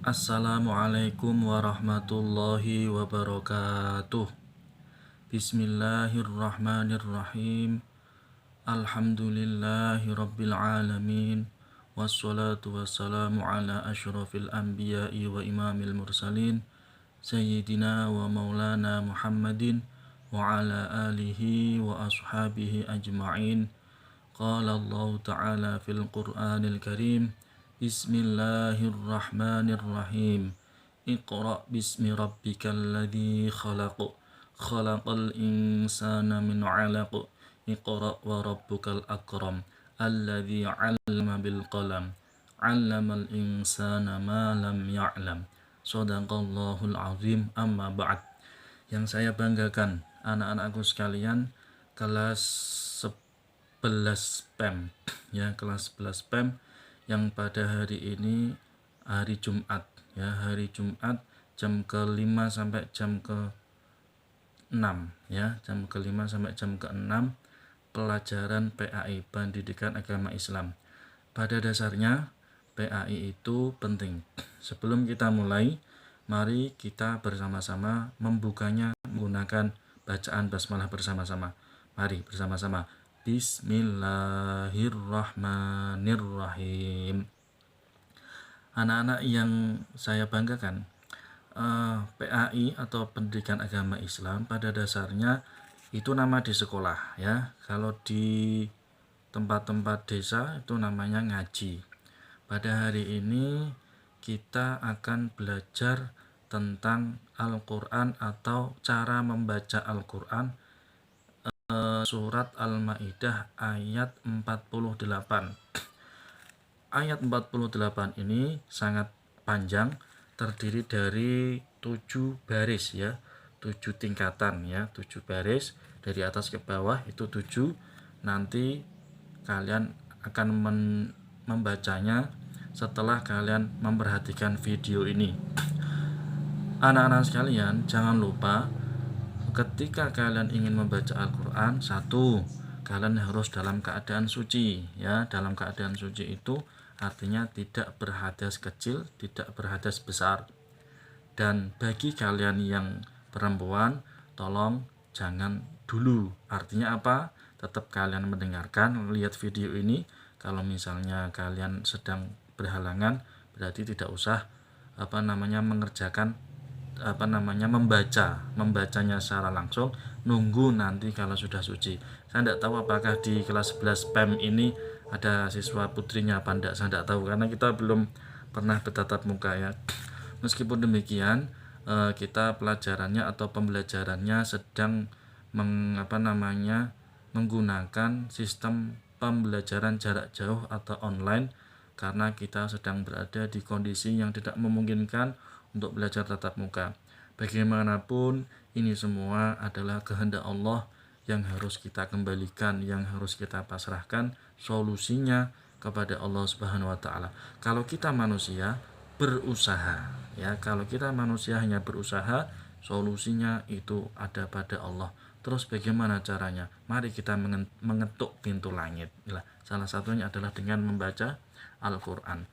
Assalamualaikum warahmatullahi wabarakatuh. Bismillahirrahmanirrahim. Alhamdulillahi rabbil alamin. Wassalatu wassalamu ala asyrafil anbiya'i wa imamil mursalin Sayyidina wa maulana Muhammadin wa ala alihi wa ashabihi ajma'in. Qala Allah ta'ala fil Qur'anil Karim. Bismillahirrahmanirrahim. Iqra bismi rabbikal ladzi khalaq. Khalaqal insana min 'alaq. Iqra wa rabbukal akram. Alladzi 'allama bil qalam. 'Allamal insana ma lam ya'lam. Shadaqallahul azim. Amma ba'd. Yang saya banggakan anak-anakku sekalian, kelas 11 PEM ya, kelas 11 PEM yang pada hari ini hari Jumat ya, hari Jumat jam ke-5 sampai jam ke-6 ya, jam ke-5 sampai jam ke-6 pelajaran PAI, Pendidikan Agama Islam. Pada dasarnya PAI itu penting. Sebelum kita mulai, mari kita bersama-sama membukanya menggunakan bacaan basmalah bersama-sama. Mari bersama-sama. Bismillahirrahmanirrahim. Anak-anak yang saya banggakan, PAI atau Pendidikan Agama Islam pada dasarnya itu nama di sekolah ya. Kalau di tempat-tempat desa itu namanya ngaji. Pada hari ini kita akan belajar tentang Al-Quran atau cara membaca Al-Quran, surat Al-Maidah ayat 48. Ayat 48 ini sangat panjang, terdiri dari 7 baris ya, 7 tingkatan ya, 7 baris dari atas ke bawah itu 7. Nanti kalian akan membacanya setelah kalian memperhatikan video ini. Anak-anak sekalian, jangan lupa ketika kalian ingin membaca Al-Quran, satu, kalian harus dalam keadaan suci ya. Dalam keadaan suci itu artinya tidak berhadas kecil, tidak berhadas besar. Dan bagi kalian yang perempuan, tolong jangan dulu. Artinya apa? Tetap kalian mendengarkan, lihat video ini. Kalau misalnya kalian sedang berhalangan, berarti tidak usah mengerjakan membacanya secara langsung, nunggu nanti kalau sudah suci. Saya tidak tahu apakah di kelas 11 PEM ini ada siswa putrinya apa enggak, saya tidak tahu karena kita belum pernah bertatap muka ya. Meskipun demikian, kita pelajarannya atau pembelajarannya sedang menggunakan sistem pembelajaran jarak jauh atau online, karena kita sedang berada di kondisi yang tidak memungkinkan untuk belajar tatap muka. Bagaimanapun ini semua adalah kehendak Allah yang harus kita kembalikan, yang harus kita pasrahkan solusinya kepada Allah Subhanahu wa taala. Kalau kita manusia berusaha ya, kalau kita manusia hanya berusaha, solusinya itu ada pada Allah. Terus bagaimana caranya? Mari kita mengetuk pintu langit. Salah satunya adalah dengan membaca Al-Quran.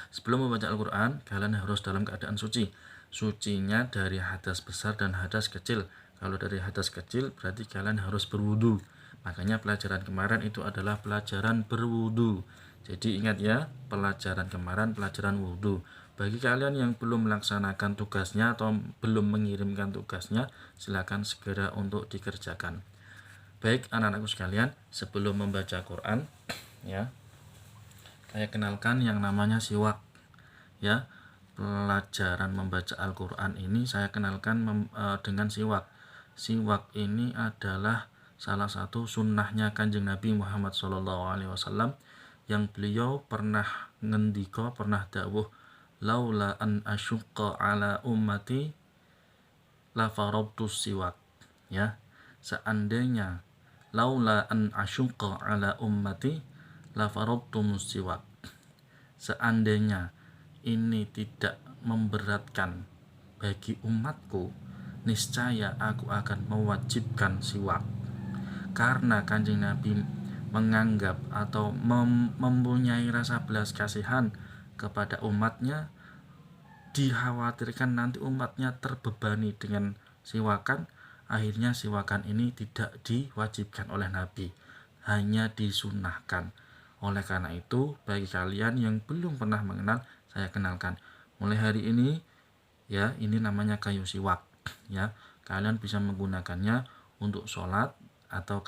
Sebelum membaca Al-Quran, kalian harus dalam keadaan suci. Sucinya dari hadas besar dan hadas kecil. Kalau dari hadas kecil, berarti kalian harus berwudu. Makanya pelajaran kemarin itu adalah pelajaran berwudu. Jadi ingat ya, pelajaran kemarin pelajaran wudu. Bagi kalian yang belum melaksanakan tugasnya atau belum mengirimkan tugasnya, silakan segera untuk dikerjakan. Baik anak-anakku sekalian, sebelum membaca Quran ya, saya kenalkan yang namanya siwak ya. Pelajaran membaca Al-Quran ini saya kenalkan dengan siwak. Siwak ini adalah salah satu sunnahnya Kanjeng Nabi Muhammad SAW, yang beliau pernah ngendika, pernah dawuh, laula an asyqa ala ummati la farabtus siwak ya. Seandainya laula an asyqa ala ummati la farabtumus siwak, seandainya ini tidak memberatkan bagi umatku, niscaya aku akan mewajibkan siwak. Karena Kanjeng Nabi menganggap atau mempunyai rasa belas kasihan kepada umatnya, dikhawatirkan nanti umatnya terbebani dengan siwakan, akhirnya siwakan ini tidak diwajibkan oleh Nabi, hanya disunahkan. Oleh karena itu, bagi kalian yang belum pernah mengenal, saya kenalkan. Mulai hari ini, ya, ini namanya kayu siwak. Ya, kalian bisa menggunakannya untuk sholat atau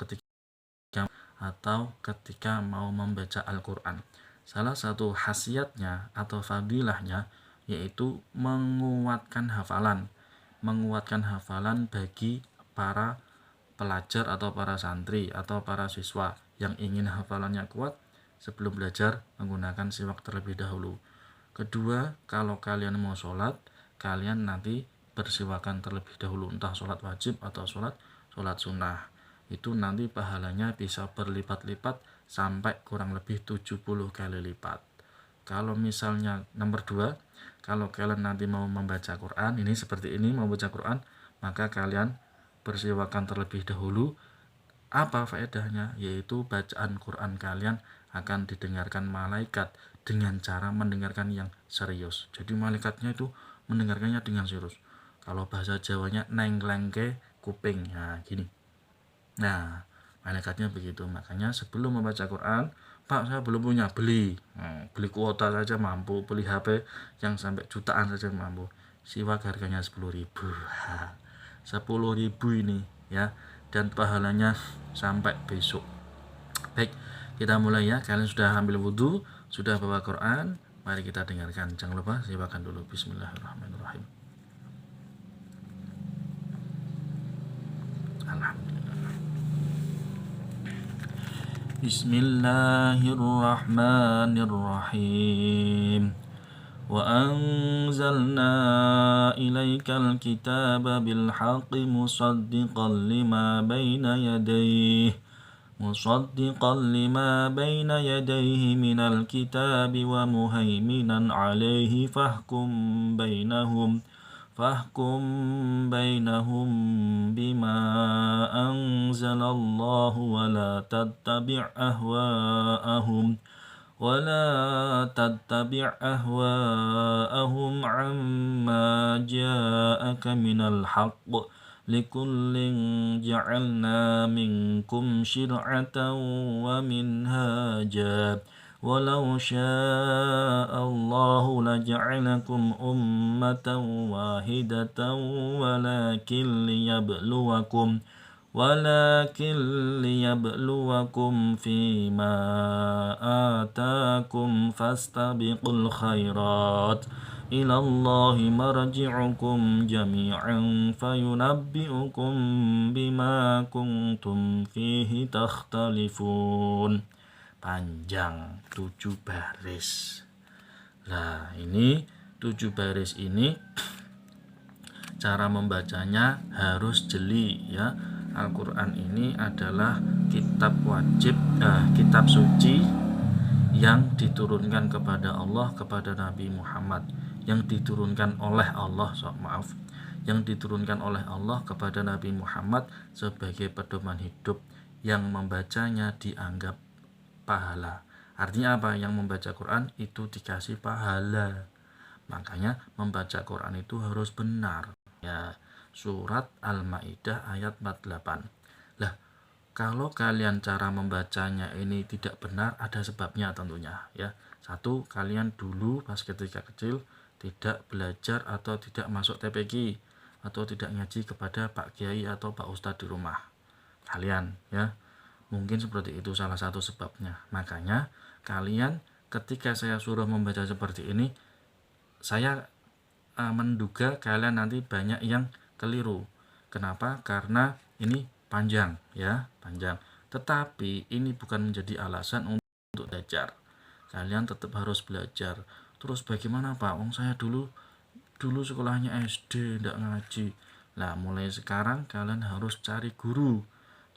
ketika mau membaca Al-Quran. Salah satu khasiatnya atau fadilahnya yaitu menguatkan hafalan bagi para pelajar atau para santri atau para siswa yang ingin hafalannya kuat sebelum belajar menggunakan siwak terlebih dahulu. Kedua, kalau kalian mau sholat, kalian nanti bersiwakan terlebih dahulu, entah sholat wajib atau sholat sunnah. Itu nanti pahalanya bisa berlipat-lipat sampai kurang lebih 70 kali lipat. Kalau misalnya nomor 2, kalau kalian nanti mau membaca Quran, ini seperti ini mau baca Quran, maka kalian bersiwakan terlebih dahulu. Apa faedahnya? Yaitu bacaan Quran kalian akan didengarkan malaikat dengan cara mendengarkan yang serius. Jadi malaikatnya itu mendengarkannya dengan serius. Kalau bahasa Jawanya nenglengke kuping, nah gini. Nah, malaikatnya begitu. Makanya sebelum membaca Quran, Pak, saya belum punya, beli kuota saja mampu, beli HP yang sampai jutaan saja mampu. Siwak harganya 10.000. 10.000 ini ya, dan pahalanya sampai besok. Baik, kita mulai ya. Kalian sudah ambil wudhu, sudah bawa Quran, mari kita dengarkan. Jangan lupa siwakan dulu. Bismillahirrahmanirrahim. Alhamdulillah. Bismillahirrahmanirrahim. وأنزلنا إليك الكتاب بالحق مصدقا لما بين يديه من الكتاب ومهيمنا عليه فاحكم بينهم بما أنزل الله ولا تتبع أهواءهم عما جاءك من الحق لكل جعلنا منكم شرعة ومنهاجا ولو شاء الله لجعلكم أمة واحدة ولكن ليبلوكم فيما آتاكم فاستبقوا الخيرات إلى الله مرجعكم جميعا فينبئكم بما كنتم فيه تختلفون. Panjang, 7 baris. Nah, ini 7 baris ini cara membacanya harus jeli ya. Al-Quran ini adalah kitab wajib, kitab suci yang diturunkan kepada Allah, kepada Nabi Muhammad, yang diturunkan oleh Allah kepada Nabi Muhammad sebagai pedoman hidup. Yang membacanya dianggap pahala. Artinya apa? Yang membaca Quran itu dikasih pahala. Makanya membaca Quran itu harus benar ya. Surat Al-Maidah ayat 48. Lah, kalau kalian cara membacanya ini tidak benar, ada sebabnya tentunya ya. Satu, kalian dulu pas ketika kecil tidak belajar atau tidak masuk TPQ atau tidak ngaji kepada Pak Kiai atau Pak Ustadz di rumah kalian ya. Mungkin seperti itu salah satu sebabnya. Makanya kalian ketika saya suruh membaca seperti ini, saya menduga kalian nanti banyak yang keliru. Kenapa? Karena ini panjang ya, panjang. Tetapi ini bukan menjadi alasan untuk belajar. Kalian tetap harus belajar. Terus bagaimana Pak? Saya dulu sekolahnya SD, tidak ngaji. Nah, mulai sekarang kalian harus cari guru.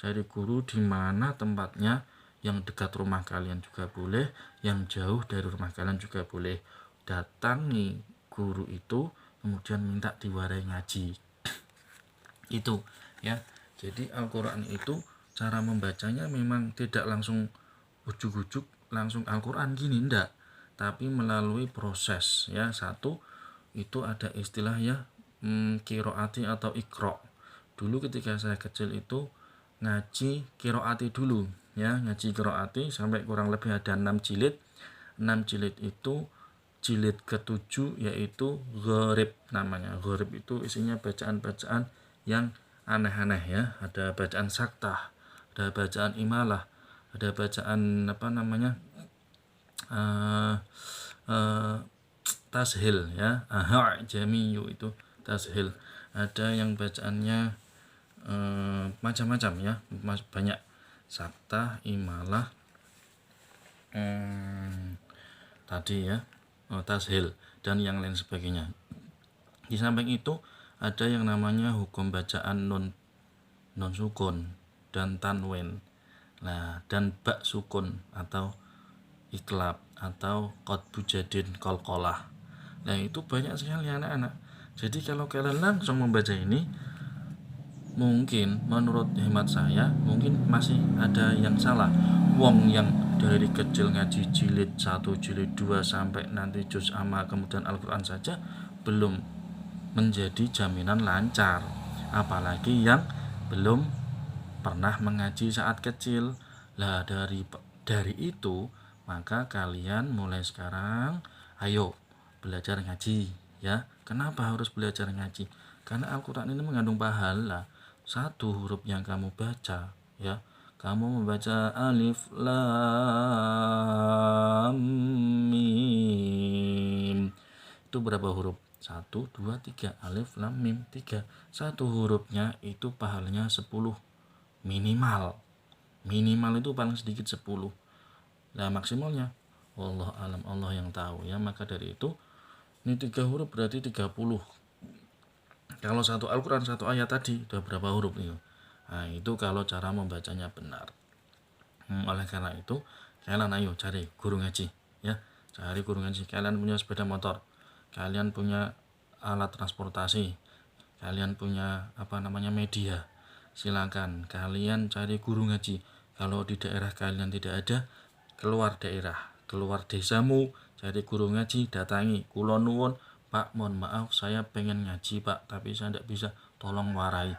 Cari guru di mana tempatnya, yang dekat rumah kalian juga boleh, yang jauh dari rumah kalian juga boleh. Datangi guru itu, kemudian minta diwarai ngaji. Itu ya. Jadi Al-Quran itu cara membacanya memang tidak langsung ujuk-ujuk langsung Al-Quran gini, enggak, tapi melalui proses ya. Satu, itu ada istilah ya kiroati atau ikro. Dulu ketika saya kecil itu ngaji kiroati dulu ya, ngaji kiroati sampai kurang lebih ada 6 jilid. 6 jilid itu jilid ke-7 yaitu gharib namanya. Gharib itu isinya bacaan-bacaan yang aneh-aneh ya, ada bacaan saktah, ada bacaan imalah, ada bacaan tashil ya, jamiyu itu tashil, ada yang bacaannya macam-macam ya, banyak, saktah, imalah, tadi ya, tashil dan yang lain sebagainya. Di samping itu ada yang namanya hukum bacaan non sukun dan tanwin, dan bak sukun atau iklab atau qatbu jadin qalqalah. Itu banyak sekali anak-anak. Jadi kalau kalian langsung membaca ini, mungkin menurut hemat saya mungkin masih ada yang salah. Wong yang dari kecil ngaji jilid 1, jilid 2 sampai nanti juz amma kemudian Al-Quran saja belum menjadi jaminan lancar, apalagi yang belum pernah mengaji saat kecil. Dari itu maka kalian mulai sekarang ayo belajar ngaji ya. Kenapa harus belajar ngaji? Karena Al-Quran ini mengandung pahala. Satu huruf yang kamu baca ya, kamu membaca alif lam mim, itu berapa huruf? 1, 2, 3, alif lam mim 3. Satu hurufnya itu pahalanya 10 minimal itu paling sedikit 10. Maksimalnya wallah alam, Allah yang tahu ya. Maka dari itu ini 3 huruf berarti 30. Kalau satu Al-Quran 1 ayat tadi udah berapa huruf itu? Itu kalau cara membacanya benar. Oleh karena itu kalian ayo cari guru ngaji ya, cari guru ngaji. Kalian punya sepeda motor, kalian punya alat transportasi, kalian punya media, silakan kalian cari guru ngaji. Kalau di daerah kalian tidak ada, keluar daerah, keluar desamu, cari guru ngaji, datangi. Kula nuwun Pak, mohon maaf saya pengen ngaji Pak, tapi saya tidak bisa, tolong warai.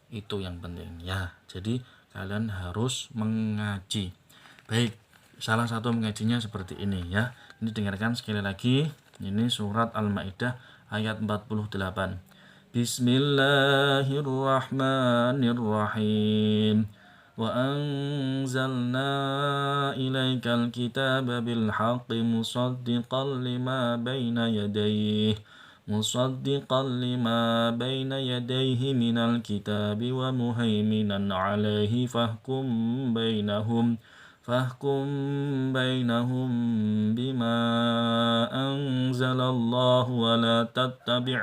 Itu yang penting ya. Jadi kalian harus mengaji. Baik, salah satu mengajinya seperti ini ya. Ini dengarkan sekali lagi. Ini surat Al-Maidah ayat 48. Bismillahirrahmanirrahim. Wa anzalna ilaikal kitaba bil haqqi musaddiqan lima baina yadayhi minal kitabi wa muhaiminan alaihi fahkum bainahum bima anzalallahu wa la tattabi'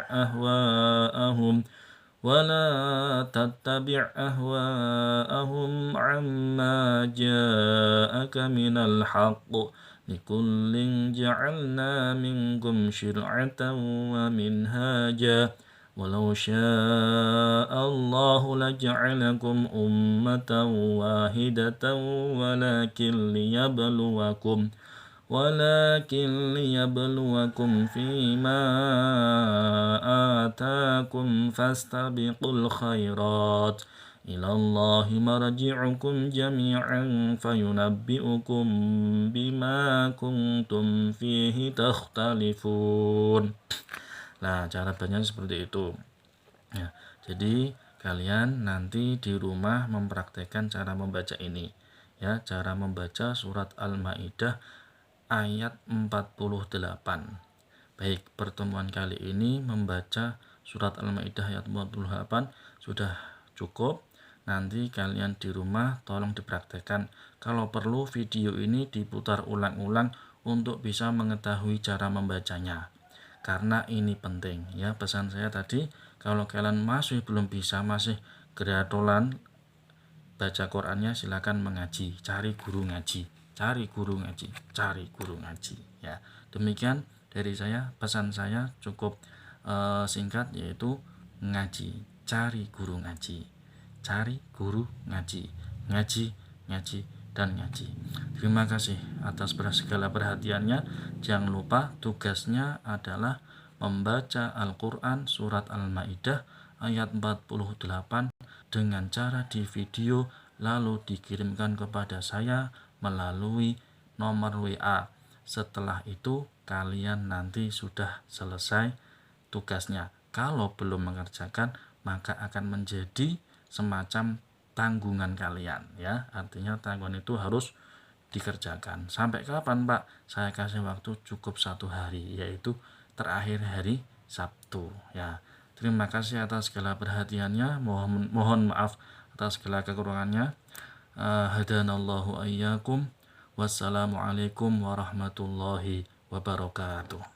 ahwa'ahum amma ja'aka minal haqq likullin ja'alna minkum syir'atan wa minhaja walau sya'allahu laja'alakum ummatan wahidatan walakin liyabluwakum fima atakum fastabiqul khairat ilallahi marji'ukum jami'an fayunabbi'ukum bima kuntum fihi takhtalifun. Cara bacanya seperti itu ya. Jadi kalian nanti di rumah mempraktekkan cara membaca ini ya, cara membaca surat Al-Maidah ayat 48. Baik, pertemuan kali ini membaca surat Al-Maidah ayat 48 sudah cukup. Nanti kalian di rumah tolong dipraktekkan. Kalau perlu video ini diputar ulang-ulang untuk bisa mengetahui cara membacanya, karena ini penting ya. Pesan saya tadi, kalau kalian masih belum bisa, masih geratolan baca Qurannya, silakan mengaji, cari guru ngaji ya. Demikian dari saya, pesan saya cukup singkat, yaitu ngaji, cari guru ngaji, ngaji dan ngaji. Terima kasih atas segala perhatiannya. Jangan lupa tugasnya adalah membaca Al-Quran surat Al-Maidah ayat 48 dengan cara di video lalu dikirimkan kepada saya melalui nomor WA. Setelah itu kalian nanti sudah selesai tugasnya. Kalau belum mengerjakan maka akan menjadi semacam tanggungan kalian ya. Artinya tanggungan itu harus dikerjakan. Sampai kapan Pak? Saya kasih waktu cukup 1 hari, yaitu terakhir hari Sabtu ya. Terima kasih atas segala perhatiannya. Mohon maaf atas segala kekurangannya. Hadanallahu ayyakum. Wassalamualaikum warahmatullahi wabarakatuh.